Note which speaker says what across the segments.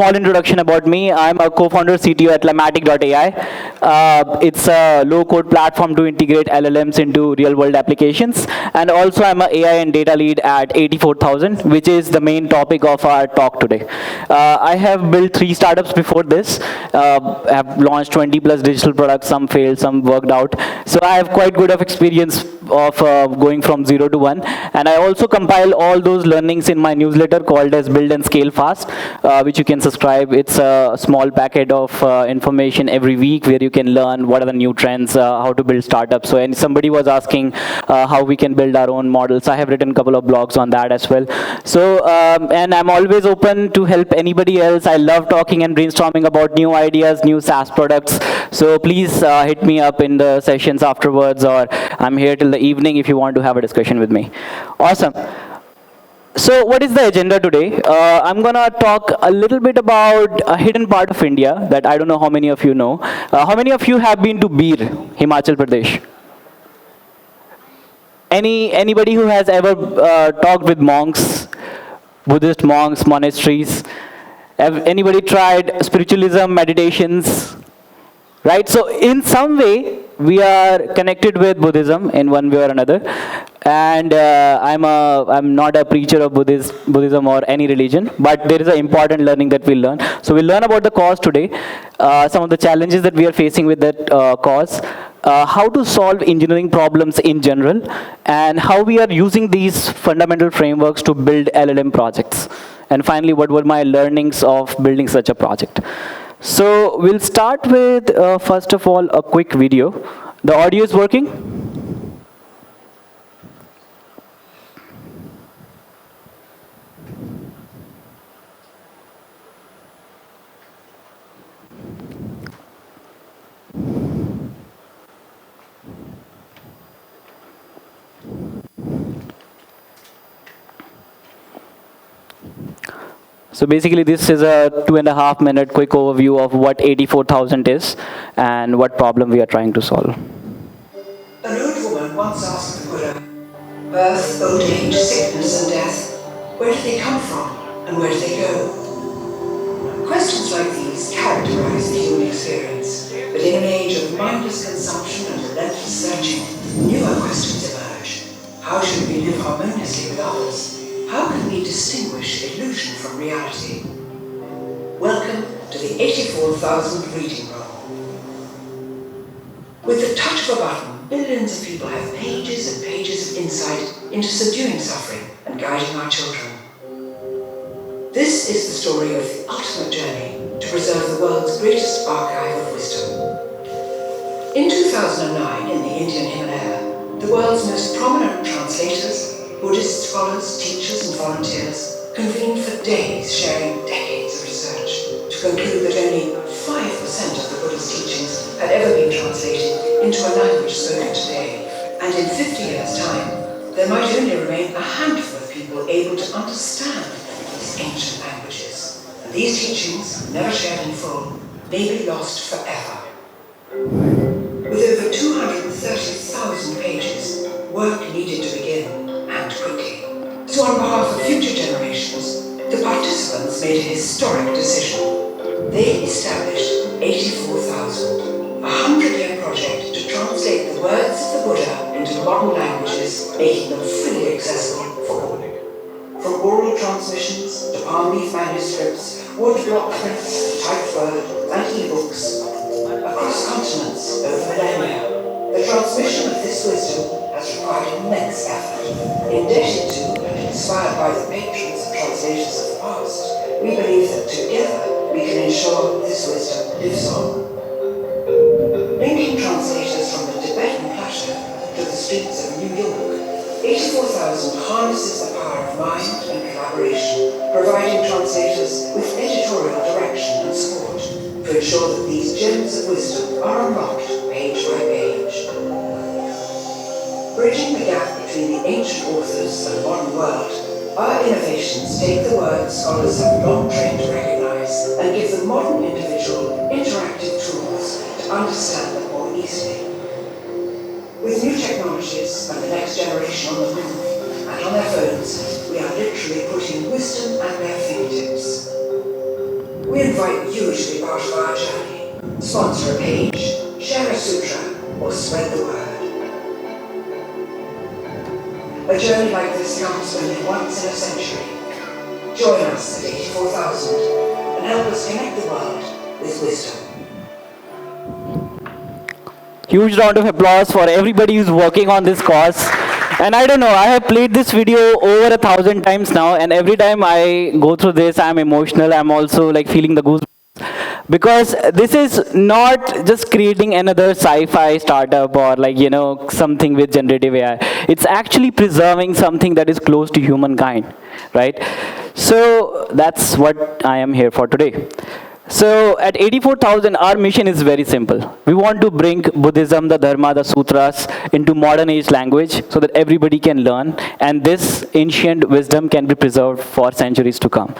Speaker 1: small introduction about me. I'm a co-founder CTO at Lamatic.ai. It's a low-code platform to integrate LLMs into real-world applications. And also, I'm an AI and data lead at 84,000, which is the main topic of our talk today. I have built 3 startups before this. I have launched 20 plus digital products. Some failed, some worked out. So I have quite good of experience of going from 0 to 1. And I also compile all those learnings in my newsletter called as Build and Scale Fast, which you can subscribe. It's a small packet of information every week where you can learn what are the new trends, how to build startups. So and somebody was asking how we can build our own models. I have written a couple of blogs on that as well. So, and I'm always open to help anybody else. I love talking and brainstorming about new ideas, new SaaS products. So please hit me up in the sessions afterwards, or I'm here till the evening if you want to have a discussion with me. Awesome. So what is the agenda today? I'm going to talk a little bit about a hidden part of India that I don't know how many of you know. How many of you have been to Bir, Himachal Pradesh? Anybody who has ever talked with monks, Buddhist monks, monasteries? Have anybody tried spiritualism, meditations? Right? So in some way, we are connected with Buddhism in one way or another. And I'm not a preacher of Buddhism or any religion, but there is an important learning that we learn. So we'll learn about the cause today, some of the challenges that we are facing with that cause, how to solve engineering problems in general, and how we are using these fundamental frameworks to build LLM projects. And finally, what were my learnings of building such a project? So we'll start with, first of all, a quick video. The audio is working? So basically, this is a 2.5 minute quick overview of what 84,000 is and what problem we are trying to solve.
Speaker 2: An old woman once asked the Buddha, birth, old age, sickness and death, where do they come from and where do they go? Questions like these characterize the human experience, but in an age of mindless consumption and relentless searching, newer questions emerge. How should we live harmoniously with others? How can we distinguish illusion from reality? Welcome to the 84,000 reading room. With the touch of a button, billions of people have pages and pages of insight into subduing suffering and guiding our children. This is the story of the ultimate journey to preserve the world's greatest archive of wisdom. In 2009, in the Indian Himalaya, the world's most prominent translators, Buddhist scholars, teachers and volunteers convened for days sharing decades of research to conclude that only 5% of the Buddha's teachings had ever been translated into a language spoken today, and in 50 years' time there might only remain a handful of people able to understand these ancient languages. And these teachings, never shared in full, may be lost forever. With over 230,000 pages, work needed to begin, and quickly. So on behalf of future generations, the participants made a historic decision. They established 84,000, a 100-year project to translate the words of the Buddha into modern languages, making them freely accessible for all. From oral transmissions to palm leaf manuscripts, wood block prints, typed word, and e-books, across continents over millennia, the transmission of this wisdom has required immense effort. Indebted to and inspired by the patrons and translators of the past, we believe that together we can ensure this wisdom lives on. Linking translators from the Tibetan Plateau to the streets of New York, 84,000 harnesses the power of mind and collaboration, providing translators with editorial direction and support to ensure that these gems of wisdom are unlocked page by page. Bridging the gap between the ancient authors and the modern world, our innovations take the words scholars have long trained to recognize and give the modern individual interactive tools to understand them more easily. With new technologies and the next generation on the move and on their phones, we are literally putting wisdom at their fingertips. We you to be part of our journey. Sponsor a page, share a sutra, or spread the word. A journey like this comes only once in a century. Join us at 84,000 and help us connect the world with wisdom.
Speaker 1: Huge round of applause for everybody who's working on this course. And I don't know, I have played this video over 1,000 times now, and every time I go through this, I'm emotional. I'm also like feeling the goosebumps. Because this is not just creating another sci-fi startup or like, you know, something with generative AI. It's actually preserving something that is close to humankind, right? So that's what I am here for today. So at 84,000, our mission is very simple. We want to bring Buddhism, the Dharma, the Sutras into modern age language so that everybody can learn, and this ancient wisdom can be preserved for centuries to come.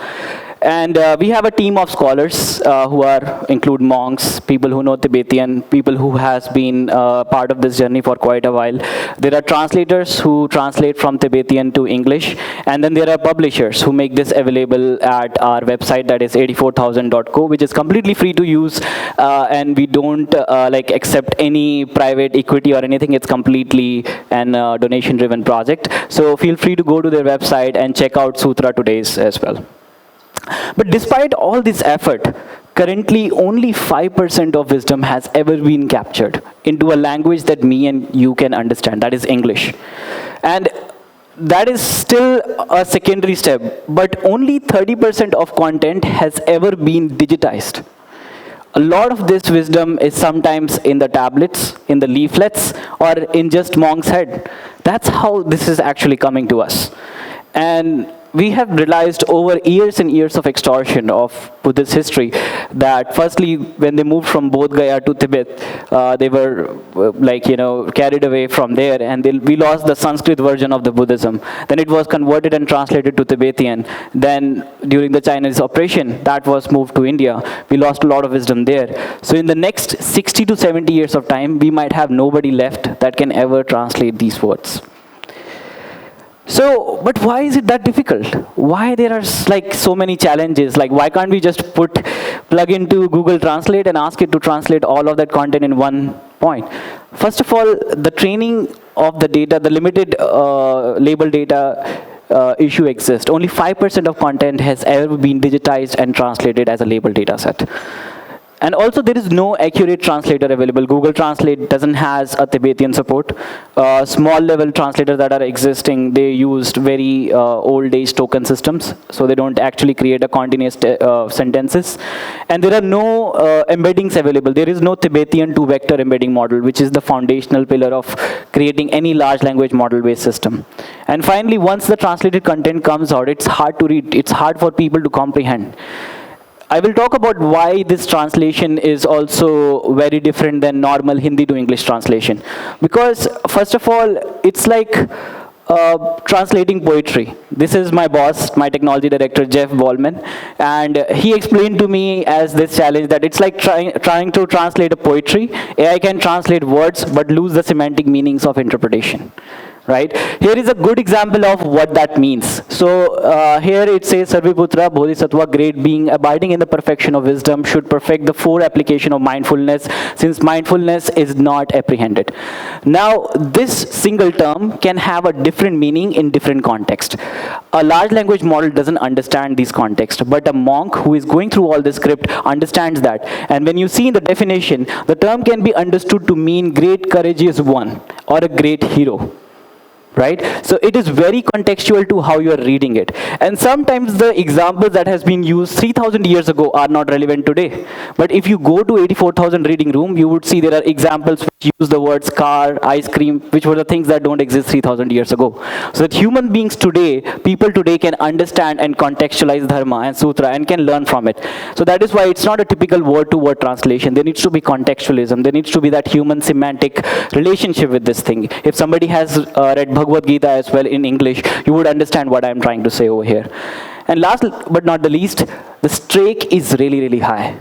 Speaker 1: And we have a team of scholars who include monks, people who know Tibetan, people who has been part of this journey for quite a while. There are translators who translate from Tibetan to English, and then there are publishers who make this available at our website, that is 84,000.co, which is completely free to use, and we don't like accept any private equity or anything. It's completely an donation-driven project. So feel free to go to their website and check out Sutra Today's as well. But despite all this effort, currently only 5% of wisdom has ever been captured into a language that me and you can understand, that is English. And that is still a secondary step, but only 30% of content has ever been digitized. A lot of this wisdom is sometimes in the tablets, in the leaflets, or in just monk's head. That's how this is actually coming to us. And we have realized over years and years of extortion of Buddhist history that firstly, when they moved from Bodh Gaya to Tibet, they were like, you know, carried away from there, and we lost the Sanskrit version of the Buddhism. Then it was converted and translated to Tibetan. Then during the Chinese operation, that was moved to India. We lost a lot of wisdom there. So in the next 60 to 70 years of time, we might have nobody left that can ever translate these words. So, but why is it that difficult? Why there are like so many challenges? Like, why can't we just plug into Google Translate and ask it to translate all of that content in one point? First of all, the training of the data, the limited label data issue exists. Only 5% of content has ever been digitized and translated as a label data set. And also, there is no accurate translator available. Google Translate doesn't has a Tibetan support. Small level translators that are existing, they used very old age token systems, so they don't actually create a continuous sentences. And there are no embeddings available. There is no Tibetan two-vector embedding model, which is the foundational pillar of creating any large language model-based system. And finally, once the translated content comes out, it's hard to read. It's hard for people to comprehend. I will talk about why this translation is also very different than normal Hindi to English translation. Because, first of all, it's like translating poetry. This is my boss, my technology director, Jeff Ballman, and he explained to me as this challenge that it's like trying to translate a poetry. AI can translate words, but lose the semantic meanings of interpretation. Right? Here is a good example of what that means. So here it says, Sarviputra, Bodhisattva, great being, abiding in the perfection of wisdom, should perfect the four application of mindfulness, since mindfulness is not apprehended. Now, this single term can have a different meaning in different context. A large language model doesn't understand these contexts, but a monk who is going through all the script understands that. And when you see in the definition, the term can be understood to mean great courageous one or a great hero. Right? So it is very contextual to how you are reading it. And sometimes the examples that has been used 3,000 years ago are not relevant today. But if you go to 84,000 reading room, you would see there are examples which use the words car, ice cream, which were the things that don't exist 3,000 years ago. So that human beings today, people today can understand and contextualize Dharma and Sutra and can learn from it. So that is why it's not a typical word-to-word translation. There needs to be contextualism. There needs to be that human semantic relationship with this thing. If somebody has read Bhagavad Gita as well in English, you would understand what I'm trying to say over here. And last but not the least, the stake is really, really high.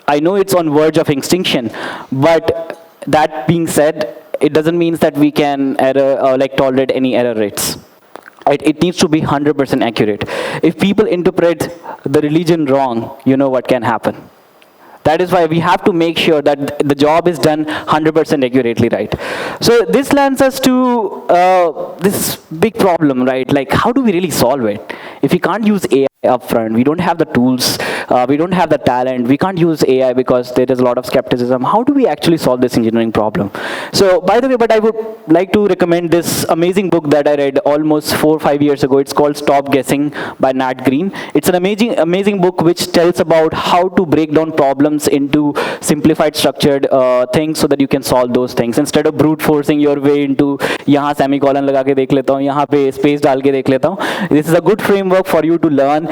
Speaker 1: I know it's on verge of extinction, but that being said, it doesn't mean that we can tolerate any error rates. It needs to be 100% accurate. If people interpret the religion wrong, you know what can happen. That is why we have to make sure that the job is done 100% accurately, right? So this lands us to this big problem, right? Like, how do we really solve it? If we can't use AI upfront, we don't have the tools, we don't have the talent, we can't use AI because there is a lot of skepticism. How do we actually solve this engineering problem? So, by the way, but I would like to recommend this amazing book that I read almost 4 or 5 years ago. It's called Stop Guessing by Nat Green. It's an amazing book which tells about how to break down problems into simplified, structured things so that you can solve those things instead of brute forcing your way into यहाँ semicolon लगा के देख लेता हूँ, यहाँ पे space डाल के देख लेता हूँ. This is a good framework for you to learn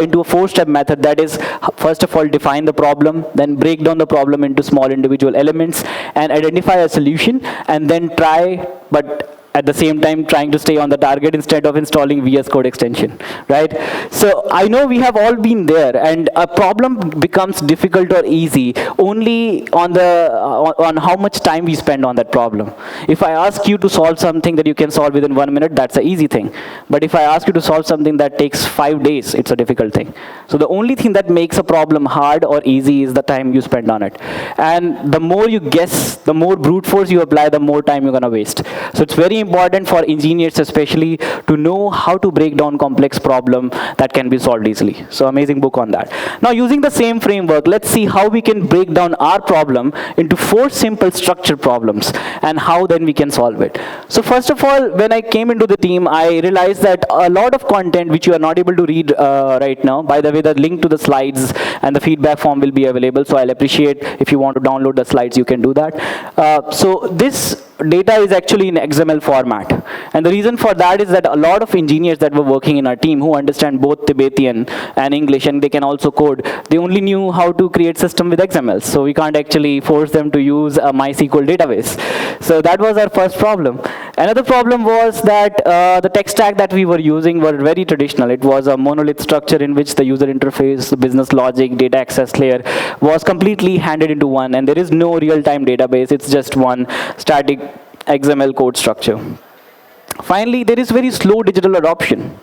Speaker 1: into a 4-step method. That is, first of all, define the problem, then break down the problem into small individual elements and identify a solution, and then try, but at the same time trying to stay on the target instead of installing VS Code extension, right? So I know we have all been there, and a problem becomes difficult or easy only on on how much time we spend on that problem. If I ask you to solve something that you can solve within 1 minute, that's an easy thing. But if I ask you to solve something that takes 5 days, it's a difficult thing. So the only thing that makes a problem hard or easy is the time you spend on it. And the more you guess, the more brute force you apply, the more time you're gonna waste. So it's very important for engineers especially to know how to break down complex problem that can be solved easily. So amazing book on that. Now using the same framework, let's see how we can break down our problem into 4 simple structured problems and how then we can solve it. So first of all, when I came into the team, I realized that a lot of content which you are not able to read right now, by the way, the link to the slides and the feedback form will be available, so I'll appreciate if you want to download the slides, you can do that. So this data is actually in XML format. And the reason for that is that a lot of engineers that were working in our team who understand both Tibetan and English, and they can also code, they only knew how to create system with XML. So we can't actually force them to use a MySQL database. So that was our first problem. Another problem was that the tech stack that we were using were very traditional. It was a monolith structure in which the user interface, the business logic, data access layer was completely handed into one, and there is no real-time database. It's just one static XML code structure. Finally, there is very slow digital adoption.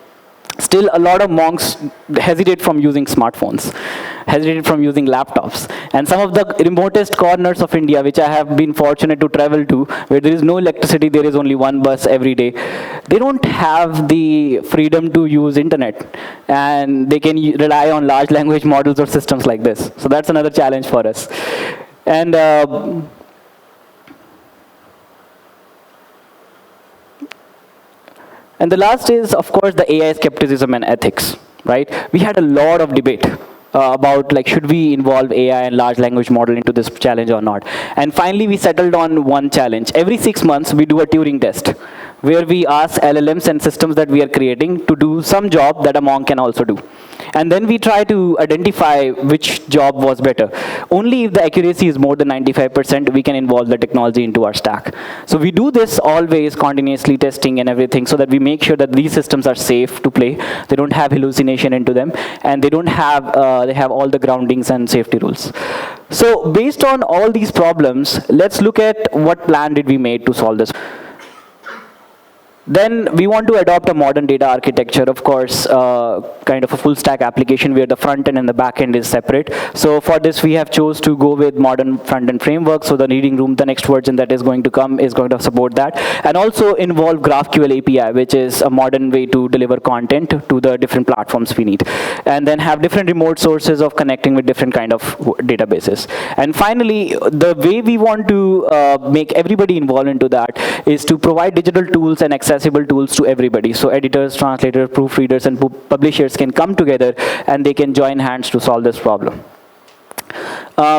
Speaker 1: Still, a lot of monks hesitate from using smartphones, hesitate from using laptops. And some of the remotest corners of India, which I have been fortunate to travel to, where there is no electricity, there is only one bus every day, they don't have the freedom to use internet. And they can rely on large language models or systems like this. So that's another challenge for us. And the last is, of course, the AI skepticism and ethics, right? We had a lot of debate about, like, should we involve AI and large language model into this challenge or not? And finally, we settled on one challenge. Every 6 months, we do a Turing test, where we ask LLMs and systems that we are creating to do some job that a monk can also do. And then we try to identify which job was better. Only if the accuracy is more than 95%, we can involve the technology into our stack. So we do this always, continuously testing and everything, so that we make sure that these systems are safe to play. They don't have hallucination into them, and they don't have, they have all the groundings and safety rules. So based on all these problems, let's look at what plan did we make to solve this. Then we want to adopt a modern data architecture, of course, kind of a full stack application where the front end and the back end is separate. So for this, we have chose to go with modern front end framework. So the reading room, the next version that is going to come is going to support that. And also involve GraphQL API, which is a modern way to deliver content to the different platforms we need. And then have different remote sources of connecting with different kind of databases. And finally, the way we want to make everybody involved into that is to provide digital tools and accessible tools to everybody. So editors, translators, proofreaders, and publishers can come together and they can join hands to solve this problem.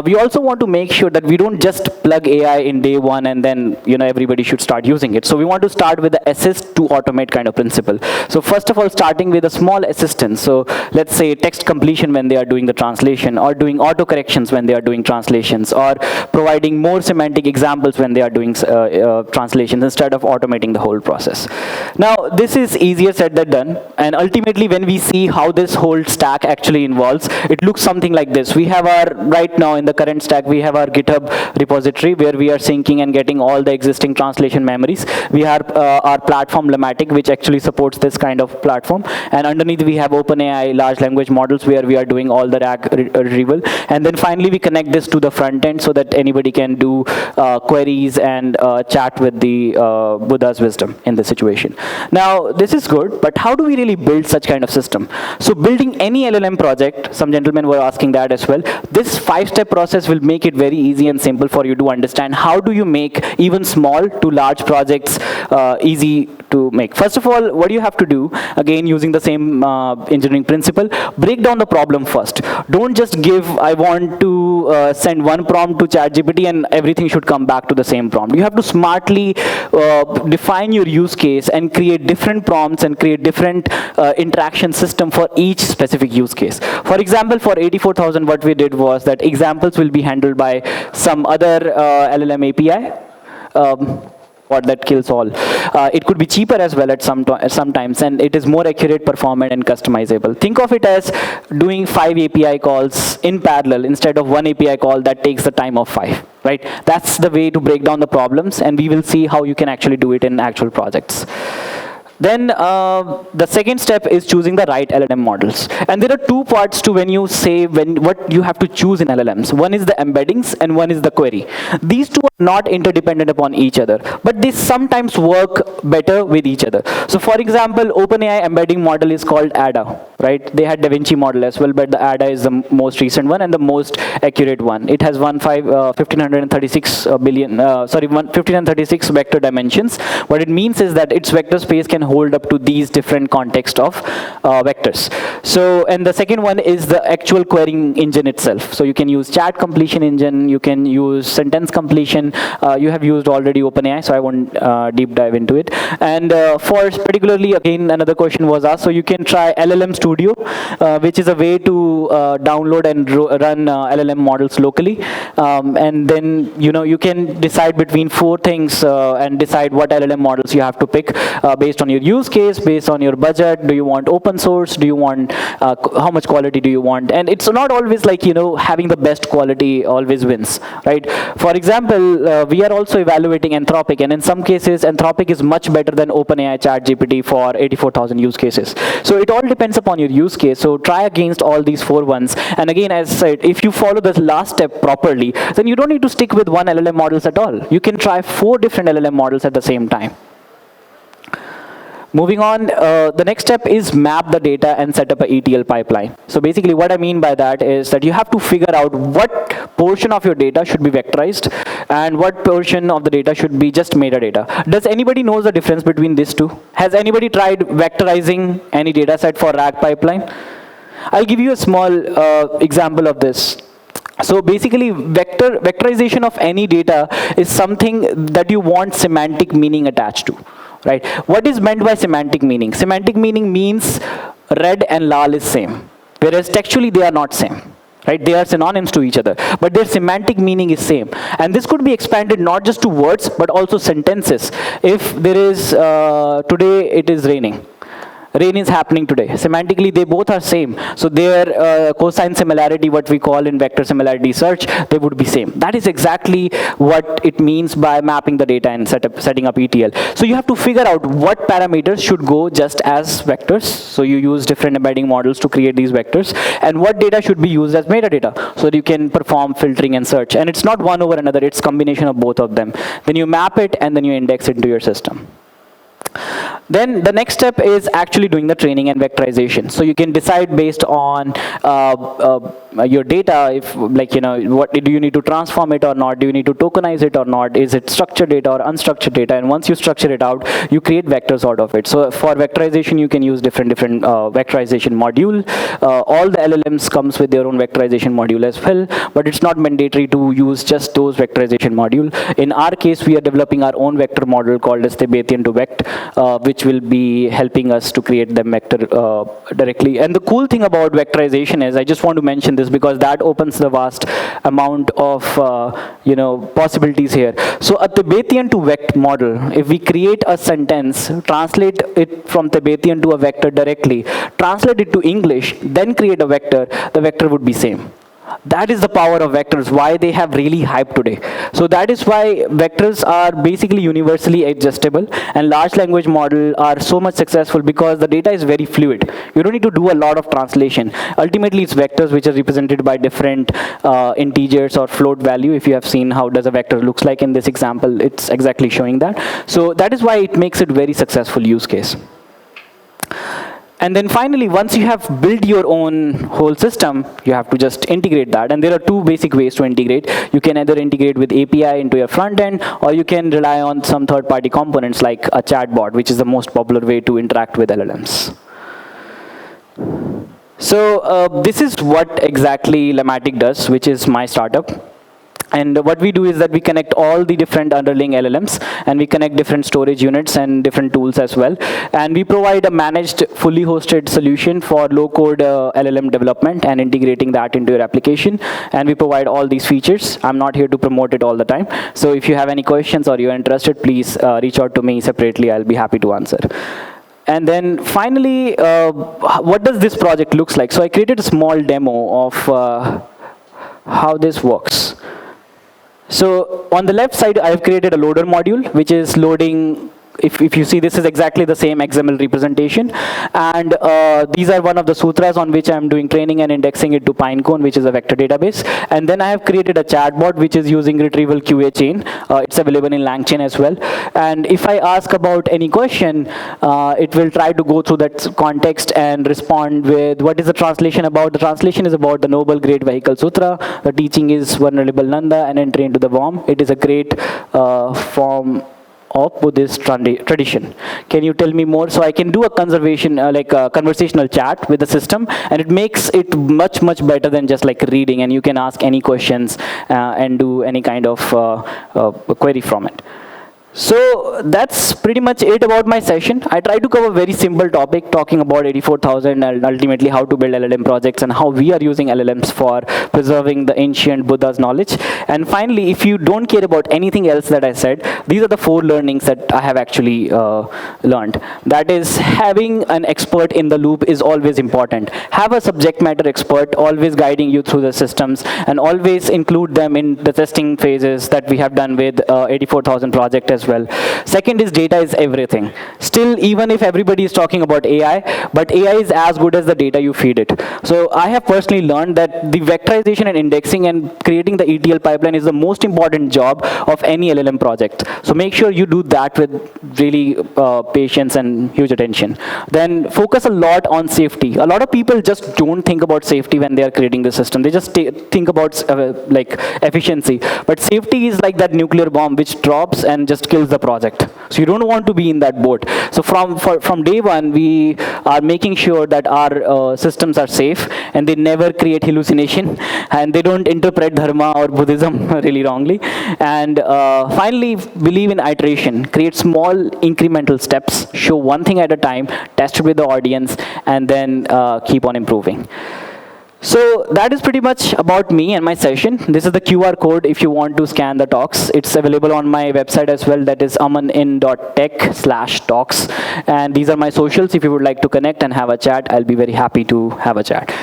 Speaker 1: We also want to make sure that we don't just plug AI in day one and then everybody should start using it. So we want to start with the assist to automate kind of principle. So first of all, starting with a small assistant. So let's say text completion when they are doing the translation, or doing auto corrections when they are doing translations, or providing more semantic examples when they are doing translations instead of automating the whole process. Now this is easier said than done, and ultimately when we see how this whole stack actually involves, it looks something like this. We have our right now now in the current stack, we have our GitHub repository where we are syncing and getting all the existing translation memories. We have our platform Lamatic, which actually supports this kind of platform. And underneath, we have OpenAI large language models where we are doing all the RAG retrieval. And then finally, we connect this to the front end so that anybody can do queries and chat with the Buddha's wisdom in this situation. Now, this is good, but how do we really build such kind of system? So building any LLM project, some gentlemen were asking that as well, this 5-step process will make it very easy and simple for you to understand how do you make even small to large projects easy to make. First of all, what you have to do, again using the same engineering principle, break down the problem first. Don't just give, I want to send one prompt to ChatGPT and everything should come back to the same prompt. You have to smartly define your use case and create different prompts and create different interaction system for each specific use case. For example, for 84,000, what we did was that examples will be handled by some other LLM API. What that kills all. It could be cheaper as well at sometimes, and it is more accurate, performant, and customizable. Think of it as doing 5 API calls in parallel instead of one API call that takes the time of 5, right? That's the way to break down the problems, and we will see how you can actually do it in actual projects. Then the second step is choosing the right LLM models. And there are two parts to when you say what you have to choose in LLMs. One is the embeddings and one is the query. These two are not interdependent upon each other, but they sometimes work better with each other. So for example, OpenAI embedding model is called ADA, right? They had Da Vinci model as well, but the ADA is the most recent one and the most accurate one. It has 1536 vector dimensions. What it means is that its vector space can hold up to these different contexts of vectors. So, and the second one is the actual querying engine itself. So you can use chat completion engine, you can use sentence completion. You have used already OpenAI, so I won't deep dive into it. And for particularly, again, another question was asked, so you can try LLM Studio, which is a way to download and run LLM models locally. And then, you can decide between 4 things and decide what LLM models you have to pick based on your use case, based on your budget. Do you want open source? Do you want, how much quality do you want? And it's not always like, having the best quality always wins, right? For example, we are also evaluating Anthropic, and in some cases, Anthropic is much better than OpenAI ChatGPT for 84,000 use cases. So it all depends upon your use case. So try against all these 4 ones. And again, as I said, if you follow the last step properly, then you don't need to stick with one LLM models at all. You can try 4 different LLM models at the same time. Moving on, the next step is map the data and set up a ETL pipeline. So basically what I mean by that is that you have to figure out what portion of your data should be vectorized and what portion of the data should be just metadata. Does anybody know the difference between these two? Has anybody tried vectorizing any data set for RAG pipeline? I'll give you a small example of this. So basically, vectorization of any data is something that you want semantic meaning attached to. Right? What is meant by semantic meaning? Semantic meaning means red and lal is same, whereas textually they are not same. Right? They are synonyms to each other, but their semantic meaning is same. And this could be expanded not just to words, but also sentences. If there is, today it is raining. Rain is happening today. Semantically, they both are same. So their cosine similarity, what we call in vector similarity search, they would be same. That is exactly what it means by mapping the data and setting up ETL. So you have to figure out what parameters should go just as vectors. So you use different embedding models to create these vectors. And what data should be used as metadata so that you can perform filtering and search. And it's not one over another, it's combination of both of them. Then you map it and then you index it into your system. Then the next step is actually doing the training and vectorization. So you can decide based on your data, if what do you need to transform it or not? Do you need to tokenize it or not? Is it structured data or unstructured data? And once you structure it out, you create vectors out of it. So for vectorization, you can use different vectorization module. All the LLMs comes with their own vectorization module as well, but it's not mandatory to use just those vectorization module. In our case, we are developing our own vector model called as Tibetan to Vect, which will be helping us to create them vector directly. And the cool thing about vectorization is, I just want to mention this because that opens the vast amount of possibilities here. So a Tibetan to Vect model, if we create a sentence, translate it from Tibetan to a vector directly, translate it to English, then create a vector, the vector would be same. That is the power of vectors, why they have really hyped today. So that is why vectors are basically universally adjustable, and large language model are so much successful because the data is very fluid. You don't need to do a lot of translation. Ultimately, it's vectors which are represented by different integers or float value. If you have seen how does a vector looks like in this example, it's exactly showing that. So that is why it makes it very successful use case. And then finally, once you have built your own whole system, you have to just integrate that. And there are two basic ways to integrate. You can either integrate with API into your front end, or you can rely on some third-party components like a chatbot, which is the most popular way to interact with LLMs. So this is what exactly Lamatic does, which is my startup. And what we do is that we connect all the different underlying LLMs, and we connect different storage units and different tools as well. And we provide a managed, fully hosted solution for low-code LLM development and integrating that into your application. And we provide all these features. I'm not here to promote it all the time. So if you have any questions or you're interested, please reach out to me separately. I'll be happy to answer. And then finally, what does this project looks like? So I created a small demo of how this works. So on the left side, I have created a loader module, which is loading. If you see, this is exactly the same XML representation. And these are one of the sutras on which I'm doing training and indexing it to Pinecone, which is a vector database. And then I have created a chatbot, which is using retrieval QA chain. It's available in LangChain as well. And if I ask about any question, it will try to go through that context and respond with what is the translation about. The translation is about the Noble Great Vehicle Sutra. The teaching is Venerable Nanda, an entry into the worm. It is a great form of Buddhist tradition. Can you tell me more? So I can do a conversational chat with the system, and it makes it much better than just like reading, and you can ask any questions and do any kind of query from it. So that's pretty much it about my session. I tried to cover a very simple topic, talking about 84,000 and ultimately how to build LLM projects and how we are using LLMs for preserving the ancient Buddha's knowledge. And finally, if you don't care about anything else that I said, these are the 4 learnings that I have actually learned. That is, having an expert in the loop is always important. Have a subject matter expert always guiding you through the systems, and always include them in the testing phases that we have done with 84,000 project as well. Second is, data is everything. Still, even if everybody is talking about AI, but AI is as good as the data you feed it. So I have personally learned that the vectorization and indexing and creating the ETL pipeline is the most important job of any LLM project. So make sure you do that with really patience and huge attention. Then focus a lot on safety. A lot of people just don't think about safety when they are creating the system. They just think about like efficiency. But safety is like that nuclear bomb which drops and just kills the project. So you don't want to be in that boat. So from day one, we are making sure that our systems are safe, and they never create hallucination, and they don't interpret dharma or Buddhism really wrongly. And finally, believe in iteration. Create small incremental steps, show one thing at a time, test it with the audience, and then keep on improving. So that is pretty much about me and my session. This is the QR code if you want to scan the talks. It's available on my website as well. That is amanin.tech/talks. And these are my socials. If you would like to connect and have a chat, I'll be very happy to have a chat.